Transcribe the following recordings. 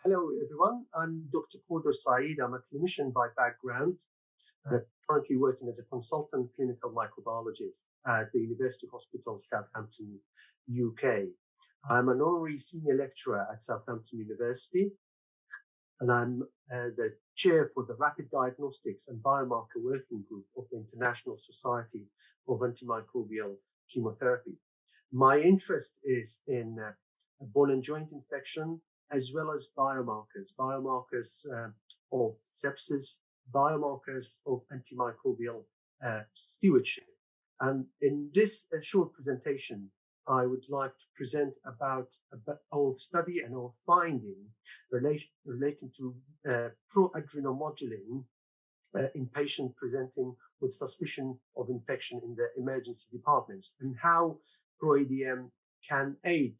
Hello, everyone. I'm Dr. Kordo Saeed. I'm a clinician by background, currently working as a consultant clinical microbiologist at the University Hospital Southampton, UK. I'm an honorary senior lecturer at Southampton University, and I'm the chair for the Rapid Diagnostics and Biomarker Working Group of the International Society of Antimicrobial Chemotherapy. My interest is in bone and joint infection, as well as biomarkers of sepsis, biomarkers of antimicrobial stewardship. And in this short presentation, I would like to present about our study and our finding relating to proadrenomodulin in patients presenting with suspicion of infection in the emergency departments, and how ProADM can aid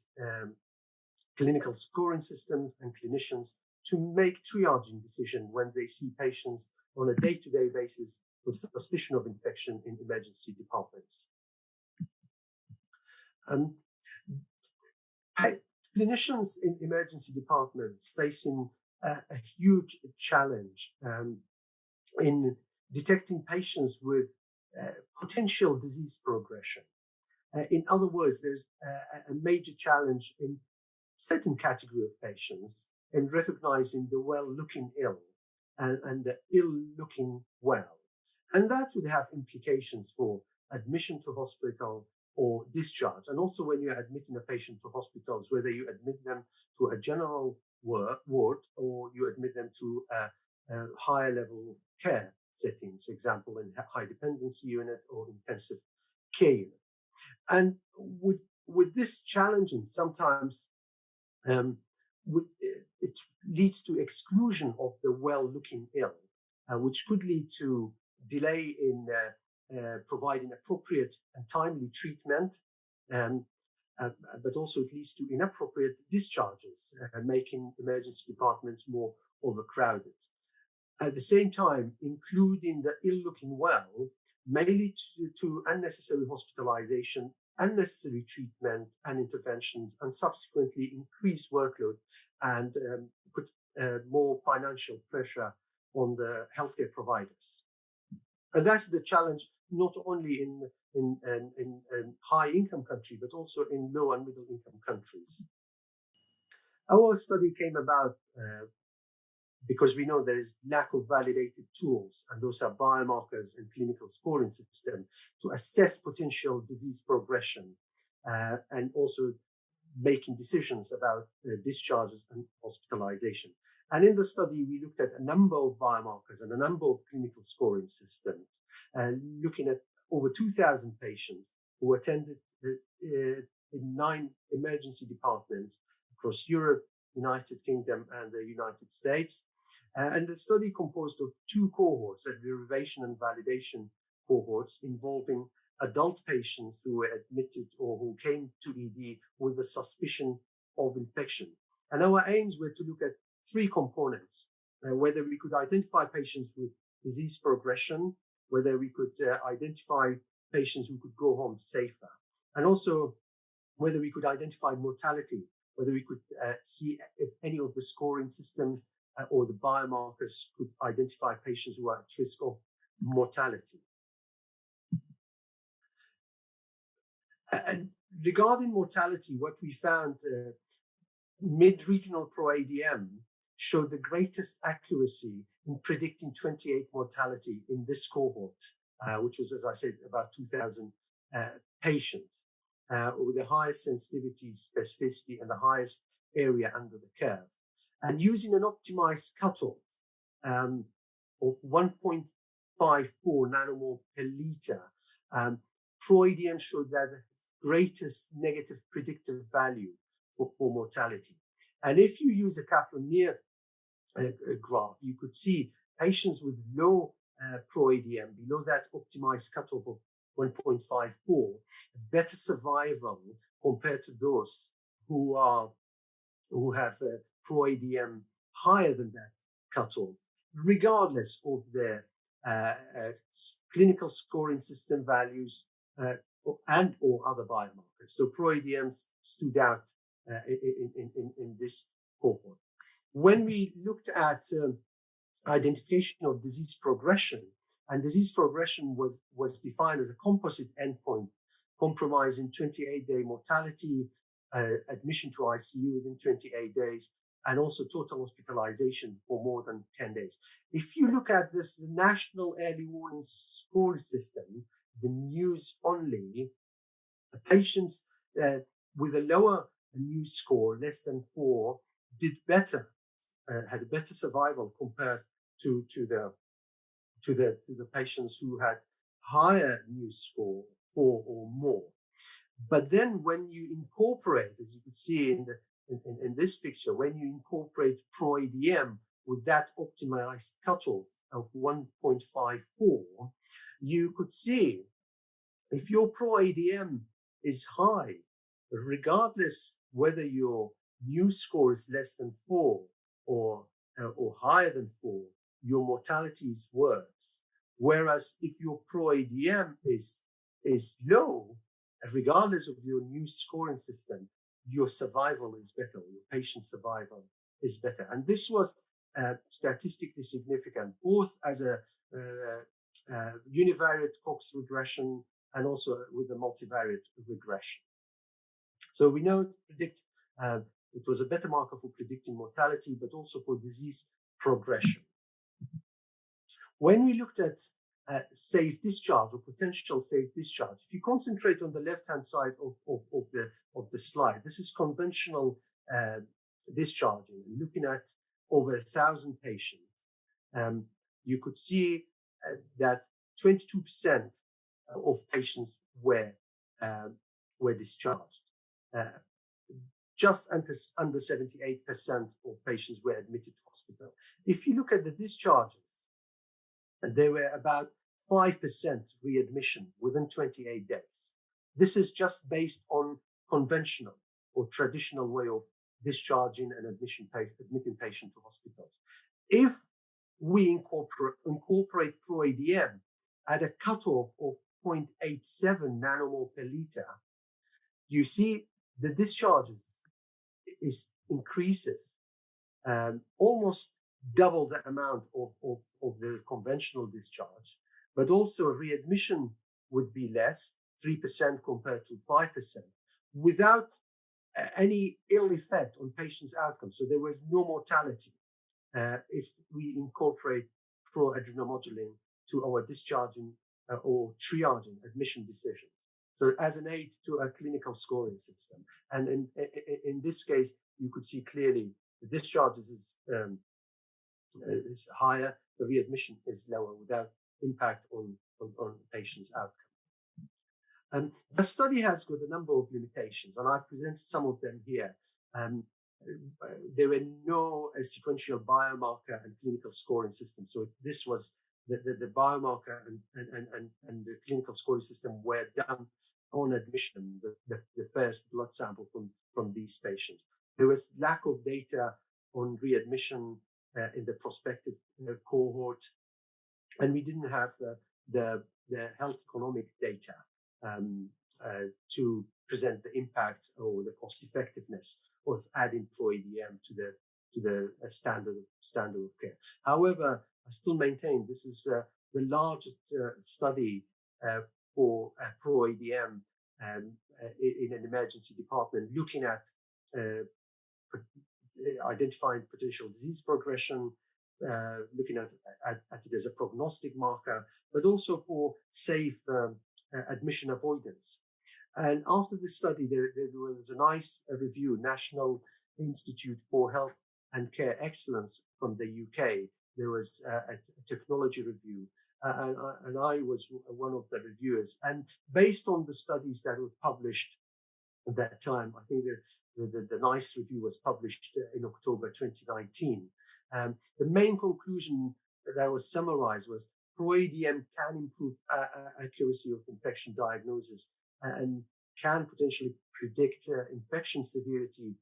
clinical scoring systems and clinicians to make triaging decisions when they see patients on a day-to-day basis with suspicion of infection in emergency departments. Clinicians in emergency departments facing a huge challenge in detecting patients with potential disease progression. In other words, there's a major challenge in certain category of patients in recognizing the well-looking ill and the ill-looking well. And that would have implications for admission to hospital or discharge. And also when you're admitting a patient to hospitals, whether you admit them to a general ward or you admit them to a higher level care settings, for example, in high dependency unit or intensive care unit. And with this challenging, sometimes it leads to exclusion of the well-looking ill, which could lead to delay in providing appropriate and timely treatment, but also it leads to inappropriate discharges, making emergency departments more overcrowded. At the same time, including the ill-looking well may lead to unnecessary hospitalization, unnecessary treatment and interventions, and subsequently increase workload and put more financial pressure on the healthcare providers. And that's the challenge not only in high-income countries, but also in low and middle-income countries. Our study came about because we know there is lack of validated tools, and those are biomarkers and clinical scoring system to assess potential disease progression and also making decisions about discharges and hospitalization. And in the study, we looked at a number of biomarkers and a number of clinical scoring systems, looking at over 2,000 patients who attended in 9 emergency departments across Europe, United Kingdom, and the United States. And the study composed of 2 cohorts, a derivation and validation cohorts involving adult patients who were admitted or who came to ED with a suspicion of infection. And our aims were to look at 3 components, whether we could identify patients with disease progression, whether we could identify patients who could go home safer, and also whether we could identify mortality, whether we could see if any of the scoring system or the biomarkers could identify patients who are at risk of mortality. And regarding mortality, what we found, mid-regional ProADM showed the greatest accuracy in predicting 28 mortality in this cohort, which was, as I said, about 2,000 patients, with the highest sensitivity, specificity, and the highest area under the curve. And using an optimized cutoff of 1.54 nanomole per liter, ProADM showed that its greatest negative predictive value for mortality. And if you use a Kaplan-Meier graph, you could see patients with low ProADM, below that optimized cutoff of 1.54, better survival compared to those who have ProADM higher than that cutoff, regardless of their clinical scoring system values and or other biomarkers. So ProADM stood out in this cohort. When we looked at identification of disease progression, and disease progression was defined as a composite endpoint, compromising 28-day mortality, admission to ICU within 28 days, and also total hospitalization for more than 10 days. If you look at this, the National Early Warning Score System, the news only, patients with a lower news score, less than 4, did better, had a better survival compared to the patients who had higher news score, 4 or more. But then when you incorporate, as you could see in this picture, when you incorporate PRO-ADM with that optimized cutoff of 1.54, you could see if your PRO-ADM is high, regardless whether your news score is less than 4 or higher than 4, your mortality is worse. Whereas if your PRO-ADM is low, regardless of your new scoring system, your survival is better, your patient survival is better. And this was statistically significant, both as a univariate Cox regression and also with a multivariate regression. So we know predict it was a better marker for predicting mortality, but also for disease progression. When we looked at safe discharge or potential safe discharge, if you concentrate on the left-hand side of the slide, this is conventional discharging, looking at over 1,000 patients. You could see that 22% of patients were discharged. Just under 78% of patients were admitted to hospital. If you look at the discharges, there were about 5% readmission within 28 days. This is just based on conventional or traditional way of discharging and admitting patient to hospitals. If we incorporate PRO-ADM at a cutoff of 0.87 nanomole per liter, you see the discharges increases almost double the amount of the conventional discharge, but also readmission would be less, 3% compared to 5%, without any ill effect on patients' outcomes. So there was no mortality if we incorporate pro-adrenomodulin to our discharging or triaging admission decisions. So as an aid to a clinical scoring system. And in this case, you could see clearly the discharges is higher, the readmission is lower without impact on patients' outcome. The study has got a number of limitations, and I've presented some of them here. There were no sequential biomarker and clinical scoring system. So this was the biomarker and the clinical scoring system were done on admission, the first blood sample from these patients. There was lack of data on readmission in the prospective cohort, and we didn't have the health economic data to present the impact or the cost effectiveness of adding PRO-ADM to the standard of care. However, I still maintain this is the largest study for PRO-ADM in an emergency department, looking at identifying potential disease progression, looking at it as a prognostic marker, but also for safe admission avoidance. And after this study, there was a nice review, National Institute for Health and Care Excellence from the UK. There was a technology review, and I was one of the reviewers. And based on the studies that were published at that time, I think the NICE review was published in October 2019. The main conclusion that was summarized was PRO-ADM can improve accuracy of infection diagnosis and can potentially predict infection severity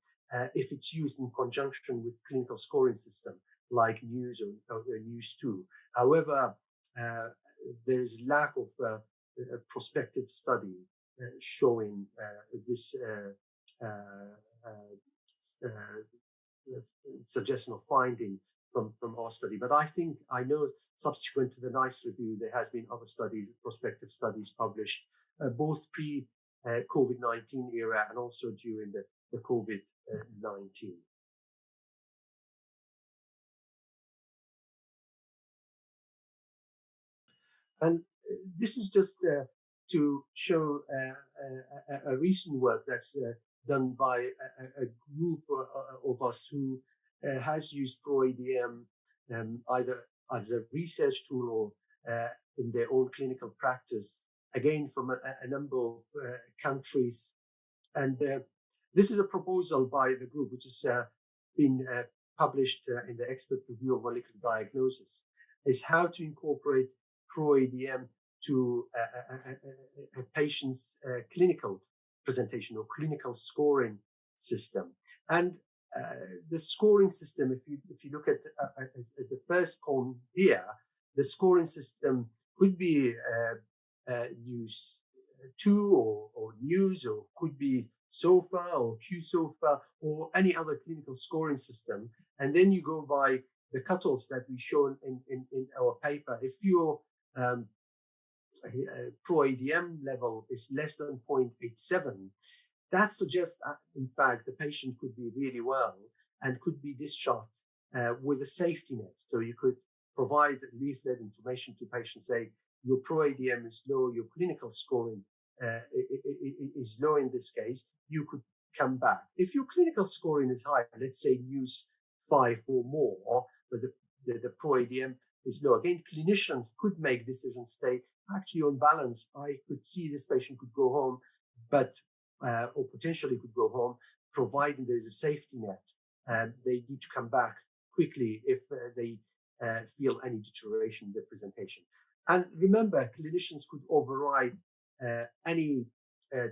if it's used in conjunction with clinical scoring system like NEWS or NEWS2. However, there is lack of a prospective study showing this suggestion or finding from our study. But I know subsequent to the NICE review, there has been other studies, prospective studies published, both pre-COVID-19 era and also during the COVID-19. And this is just to show a recent work that's done by a group of us who has used ProADM either as a research tool or in their own clinical practice, again from a number of countries. And this is a proposal by the group, which has been published in the expert review of molecular diagnosis, is how to incorporate ProADM to a patient's clinical presentation or clinical scoring system. And the scoring system, if you look at the first column here, the scoring system could be News 2 or News, or could be SOFA or QSOFA or any other clinical scoring system. And then you go by the cutoffs that we shown in our paper. If your ProADM level is less than 0.87, that suggests that, in fact, the patient could be really well and could be discharged with a safety net. So you could provide leaflet information to patients, say, your ProADM is low, your clinical scoring is low in this case, you could come back. If your clinical scoring is high, let's say News 5 or more, but the ProADM is low, again, clinicians could make decisions, say, actually on balance, I could see this patient could go home, but or potentially could go home, providing there's a safety net, and they need to come back quickly if they feel any deterioration in the presentation. And remember, clinicians could override any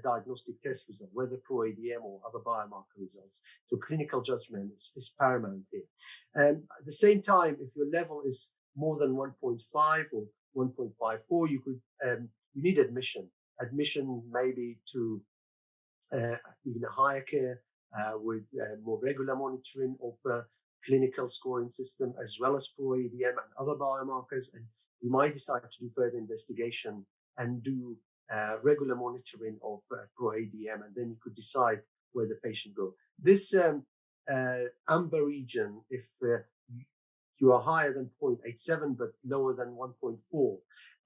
diagnostic test result, whether ProADM or other biomarker results. So clinical judgment is paramount here. And at the same time, if your level is more than 1.5 or 1.54, you could you need admission maybe to even a higher care with more regular monitoring of clinical scoring system, as well as ProADM and other biomarkers. And you might decide to do further investigation and do regular monitoring of ProADM, and then you could decide where the patient goes. This amber region, if you are higher than 0.87 but lower than 1.4,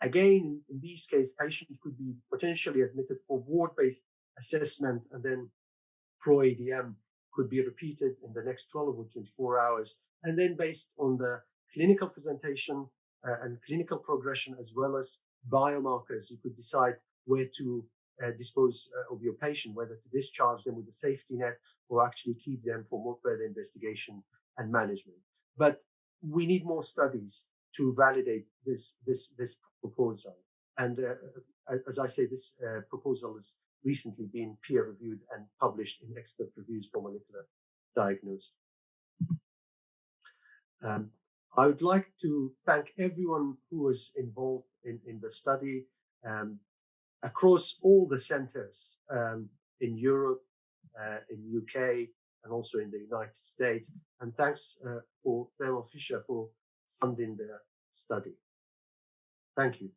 again, in these cases, patients could be potentially admitted for ward-based assessment, and then ProADM could be repeated in the next 12 or 24 hours. And then based on the clinical presentation and clinical progression, as well as biomarkers, you could decide where to dispose of your patient, whether to discharge them with a safety net or actually keep them for more further investigation and management. But we need more studies to validate this proposal. And as I say, this proposal has recently been peer-reviewed and published in expert reviews for molecular diagnosis. I would like to thank everyone who was involved in the study across all the centers in Europe, in UK, and also in the United States. And thanks for Thermo Fisher for funding the study. Thank you.